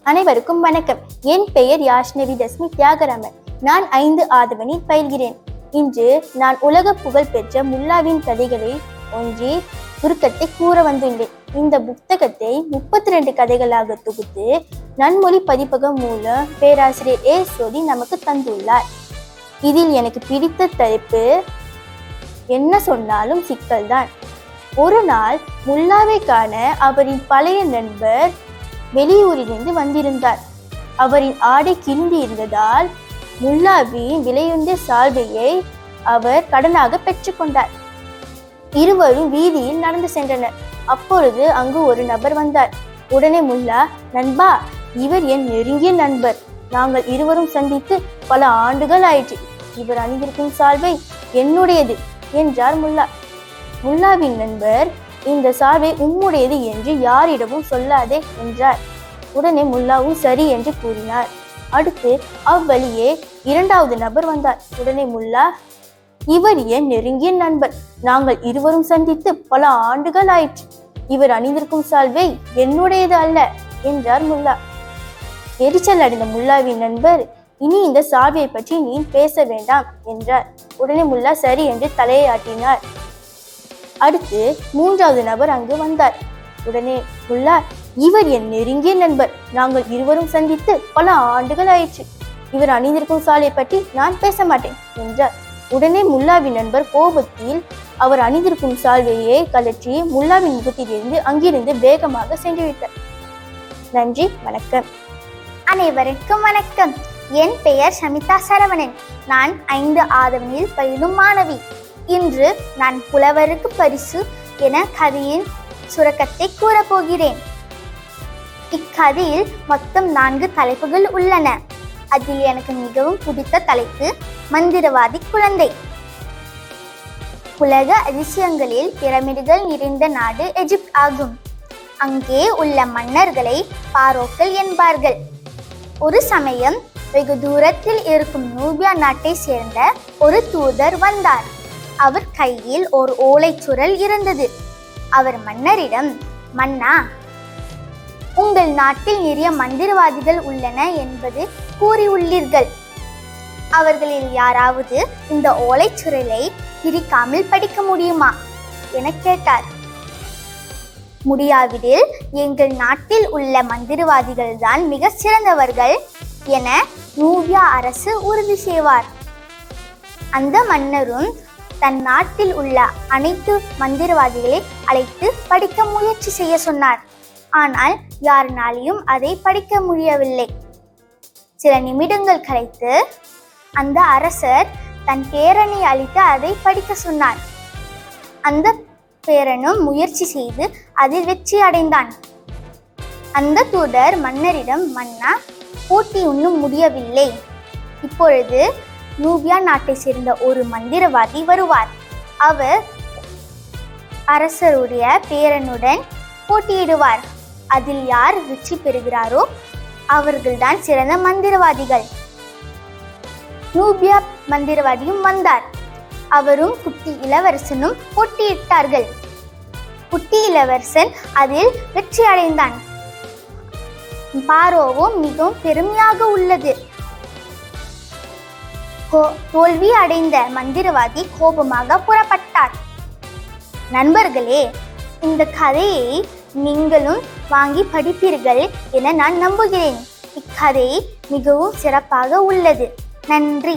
அனைவருக்கும் வணக்கம். என் பெயர் யாஷ்னவி தஸ்மி தியாகராமன். நான் 5 ஆதவனில் பயில்கிறேன். இன்று நான் உலக புகழ் பெற்ற முல்லாவின் கதைகளை ஒன்றி சுருக்கத்தை கூற வந்துள்ளேன். இந்த புத்தகத்தை 32 கதைகளாக தொகுத்து நன்மொழி பதிப்பகம் மூலம் பேராசிரியர் ஏ சோதி நமக்கு தந்துள்ளார். இதில் எனக்கு பிடித்த தலைப்பு என்ன சொன்னாலும் சிக்கல்தான். ஒரு நாள் முல்லாவை காண அவரின் பழைய நண்பர் வெளியூரிலிருந்து வந்திருந்தார். அவரின் ஆடை கிழிந்து இருந்ததால் முல்லாவின் விலையுண்ட சால்வையை அவர் கடனாக பெற்றுக்கொண்டார். இருவரும் வீதியில் நடந்து சென்றனர். அப்பொழுது அங்கு ஒரு நபர் வந்தார். உடனே முல்லா, நண்பா, இவர் என் நெருங்கிய நண்பர். நாங்கள் இருவரும் சந்தித்து பல ஆண்டுகள் ஆயிற்று. இவர் அணிந்திருக்கும் சால்வை என்னுடையது என்றார் முல்லா. முல்லாவின் நண்பர், இந்த சால்வை உம்முடையது என்று யாரிடமும் சொல்லாதே என்றார். உடனே முல்லாவும் சரி என்று கூறினார். அடுத்து அவ்வழியே 2வது நபர் வந்தார். உடனே முல்லா, இவர் என் நெருங்கிய நண்பர். நாங்கள் இருவரும் சந்தித்து பல ஆண்டுகள் ஆயிற்று. இவர் அணிந்திருக்கும் சால்வை என்னுடையது அல்ல என்றார் முல்லா. எரிச்சல் அடைந்த முல்லாவின் நண்பர், இனி இந்த சால்வையை பற்றி நீ பேச வேண்டாம் என்றார். உடனே முல்லா சரி என்று தலையை ஆட்டினார். அடுத்து 3வது நபர் அங்கு வந்தார். உடனே முல்லா, இவர் என் நெருங்கிய நண்பர். நாங்கள் இருவரும் சந்தித்து பல ஆண்டுகள் ஆயிற்று. இவர் அணிந்திருக்கும் சாலை பற்றி நான் பேச மாட்டேன் என்றார். உடனே முல்லாவின் நண்பர் கோபத்தில் அவர் அணிந்திருக்கும் சால்வையை கழற்றி முல்லாவின் முகத்திலிருந்து அங்கிருந்து வேகமாக சென்று விட்டார். நன்றி, வணக்கம். அனைவருக்கும் வணக்கம். என் பெயர் ஷமிதா சரவணன். நான் 5 ஆதவனில் பயிலும் மாணவி. இன்று நான் புலவருக்கு பரிசு என கதையின் சுருக்கத்தை கூறப்போகிறேன். இக்கதையில் மொத்தம் 4 தலைப்புகள் உள்ளன. அதில் எனக்கு மிகவும் பிடித்த தலைப்பு மந்திரவாதி குழந்தை. உலக அதிசயங்களில் பிரமிடுகள் நிறைந்த நாடு எகிப்து ஆகும். அங்கே உள்ள மன்னர்களை பாரோக்கள் என்பார்கள். ஒரு சமயம் வெகு தூரத்தில் இருக்கும் நூபியா நாட்டை சேர்ந்த ஒரு தூதர் வந்தார். அவர் கையில் ஒரு ஓலைச்சுருள் இருந்தது. அவர் மன்னரிடம், மன்னா, உங்கள் நாட்டில் நிறைய மந்திரவாதிகள் உள்ளன என்பது கூறியுள்ளீர்கள். அவர்களில் யாராவது இந்த ஓலைச்சுருளை பிரிக்காமல் படிக்க முடியுமா என கேட்டார். முடியாவிடில் எங்கள் நாட்டில் உள்ள மந்திரவாதிகள் தான் மிக சிறந்தவர்கள் என நூபியா அரசு உறுதி செய்வார். அந்த மன்னரும் தன் நாட்டில் உள்ள அனைத்து மந்திரவாதிகளை அழைத்து படிக்க முயற்சி செய்ய சொன்னார். ஆனால் யாருனாலையும் அதை படிக்க முடியவில்லை. சில நிமிடங்கள் கழித்து அந்த அரசர் தன் பேரனை அழைத்து அதை படிக்க சொன்னார். அந்த பேரனும் முயற்சி செய்து அதில் வெற்றி அடைந்தான். அந்த தூதர் மன்னரிடம், மன்னா, போட்டி இன்னும் முடியவில்லை. இப்பொழுது நூபியா நாட்டை சேர்ந்த ஒரு மந்திரவாதி வருவார். அவர் அரசருடைய பேரனுடன் போட்டியிடுவார். அதில் யார் வெற்றி பெறுகிறாரோ அவர்கள்தான் சிறந்த மந்திரவாதிகள். நூபியா மந்திரவாதியும் வந்தார். அவரும் குட்டி இளவரசனும் போட்டியிட்டார்கள். குட்டி இளவரசன் அதில் வெற்றி அடைந்தான். பாரோவும் மிகவும் பெருமையாக உள்ளது. தோல்வி அடைந்த மந்திரவாதி கோபமாக புறப்பட்டார். நண்பர்களே, இந்த கதையை நீங்களும் வாங்கி படிப்பீர்கள் என நான் நம்புகிறேன். இக்கதை மிகவும் சிறப்பாக உள்ளது. நன்றி.